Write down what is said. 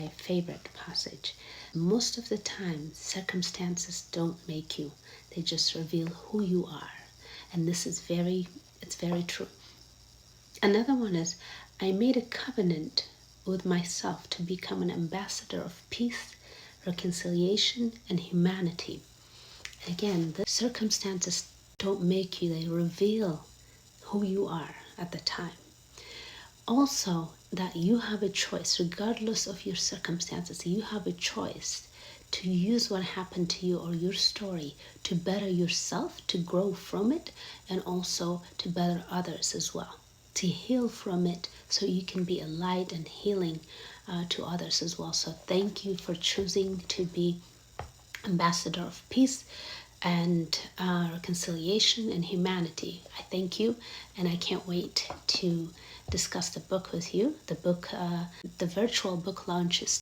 My favorite passage. Most of the time, circumstances don't make you, they just reveal who you are. And this is it's very true. Another one is, I made a covenant with myself to become an ambassador of peace, reconciliation, and humanity. Again, the circumstances don't make you, they reveal who you are at the time. Also, that you have a choice, regardless of your circumstances, you have a choice to use what happened to you or your story to better yourself, to grow from it, and also to better others as well, to heal from it so you can be a light and healing to others as well. So thank you for choosing to be ambassador of peace and reconciliation and humanity. I thank you, and I can't wait to discuss the book with you. The book, the virtual book launch is